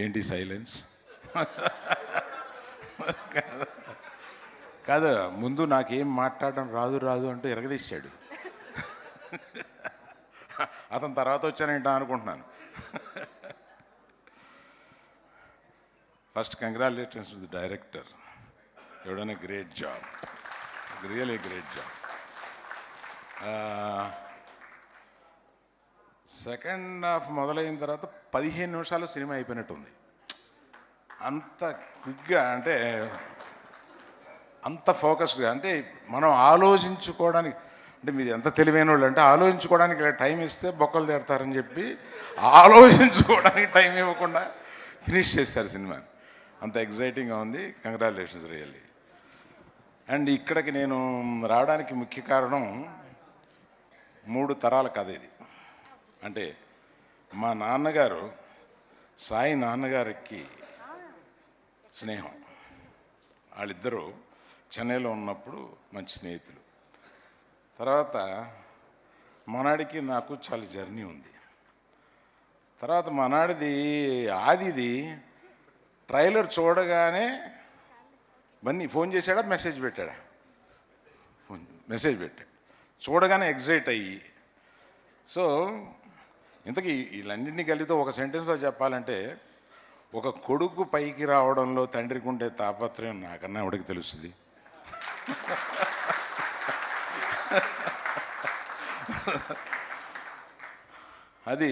ఏంటి సైలెన్స్? కాదు, ముందు నాకేం మాట్లాడడం రాదు అంటూ ఎరగదీశాడు. అతను తర్వాత వచ్చానంట అనుకుంటున్నాను. First congratulations to the director. You done a great job, really great job. Second half మొదలైన తర్వాత 15 నిమిషాలు సినిమా అయిపోయినట్టుంది. అంత క్విక్గా, అంటే అంత ఫోకస్గా, అంటే మనం ఆలోచించుకోవడానికి, అంటే మీరు ఎంత తెలివైన వాళ్ళు అంటే ఆలోచించుకోవడానికి టైం ఇస్తే బొక్కలు తిడతారని చెప్పి ఆలోచించుకోవడానికి టైం ఇవ్వకుండా ఫినిష్ చేస్తారు సినిమాని. అంత ఎగ్జైటింగ్గా ఉంది. Congratulations really. అండ్ ఇక్కడికి నేను రావడానికి ముఖ్య కారణం 3 తరాల కథ ఇది. అంటే మా నాన్నగారు సాయి నాన్నగారికి స్నేహం. వాళ్ళిద్దరూ చెన్నైలో ఉన్నప్పుడు మంచి స్నేహితులు. తర్వాత మనాడికి నాకు చాలా జర్నీ ఉంది. తర్వాత మనాడిది ఆదిది ట్రైలర్ చూడగానే బన్నీ ఫోన్ చేశాడా, మెసేజ్ పెట్టాడా? మెసేజ్ పెట్టాడు. చూడగానే ఎగ్జైట్ అయ్యి, సో ఇంతకీ వీళ్ళన్నింటినీ కలిపితే ఒక సెంటెన్స్లో చెప్పాలంటే, ఒక కొడుకు పైకి రావడంలో తండ్రికి ఉండే తాపత్రయం నాకన్నా ఎవడికి తెలుస్తుంది? అది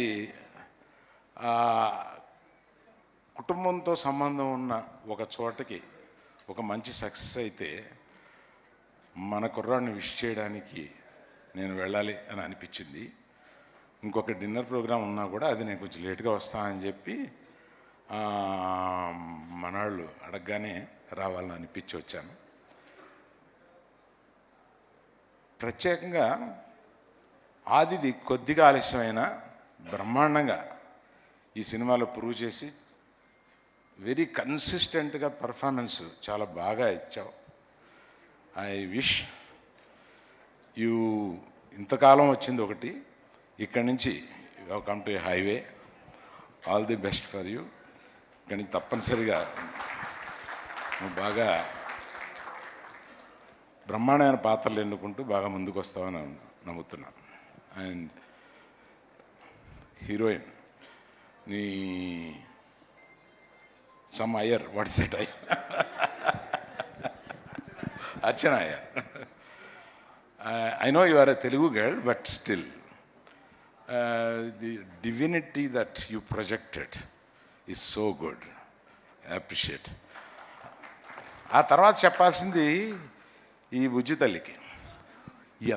కుటుంబంతో సంబంధం ఉన్న ఒక చోటకి ఒక మంచి సక్సెస్ అయితే మన కుర్రాడిని విష్ చేయడానికి నేను వెళ్ళాలి అని అనిపించింది. ఇంకొక డిన్నర్ ప్రోగ్రాం ఉన్నా కూడా అది నేను కొంచెం లేట్గా వస్తానని చెప్పి మనాళ్ళు అడగగానే రావాలని అనిపించి వచ్చాను. ప్రత్యేకంగా ఆదిది కొద్దిగా ఆలస్యమైన బ్రహ్మాండంగా ఈ సినిమాలో ప్రూవ్ చేసి వెరీ కన్సిస్టెంట్గా పర్ఫార్మెన్స్ చాలా బాగా ఇచ్చావు. ఐ విష్ యూ, ఇంతకాలం వచ్చింది ఒకటి, ఇక్కడి నుంచి you come to A highway. All the best for you. ఇక్కడి నుంచి తప్పనిసరిగా నువ్వు బాగా బ్రహ్మాండమైన పాత్రలు ఎన్నుకుంటూ బాగా ముందుకు వస్తావని నమ్ముతున్నాను. అండ్ హీరోయిన్ నీ some Iyer, what's that Iyer? Archana Iyer. I know you are a Telugu girl, but still, the divinity that you projected is so good. I appreciate. ఆ తర్వాత చెప్పాల్సింది ఈ బుజ్జి తల్లికి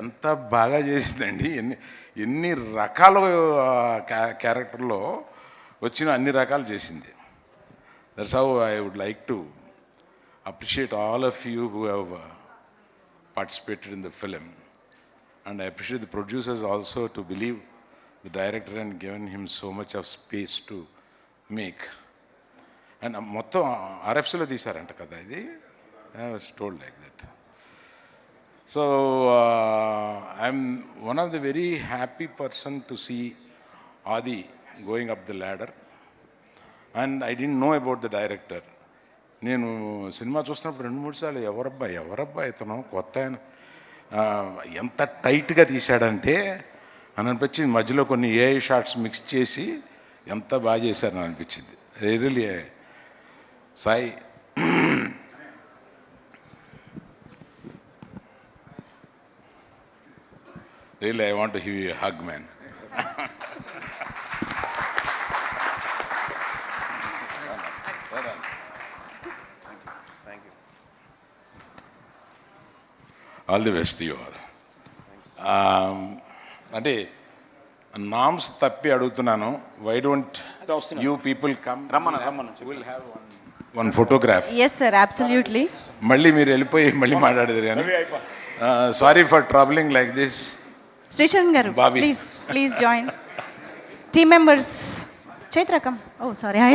ఎంత బాగా చేసిందండి. ఎన్ని రకాల క్యారెక్టర్లో వచ్చిన అన్ని రకాలు చేసింది. That's how I would like to appreciate all of you who have participated in the film, and I appreciate the producers also to believe the director and given him so much of space to make. And మొత్తం RFCలో తీశారంట కదా ఇది. I was told like that. So I'm one of the very happy person to see Adi going up the ladder, and I didn't know about the director. నేను cinema చూస్తున్నప్పుడు 2-3 సార్లు ఎవరబ్బా ఇతను కొత్త ఆయన, ఎంత టైట్గా తీశాడంటే అని అనిపించింది. మధ్యలో కొన్ని ఏఐ షాట్స్ మిక్స్ చేసి ఎంత బాగా చేశారని అనిపించింది. Really Sai, really I want to give you a hug man. All the best you all. అంటే నామ్స్ తప్పి అడుగుతున్నాను. Why don't you people come, will have one photograph. yes sir, absolutely. మళ్ళీ మీరు వెళ్ళిపోయి మళ్ళీ మాట్లాడేది కానీ sorry for troubling like this. Sricharan గారు, please join. Team members, Chaitra come. Oh sorry, I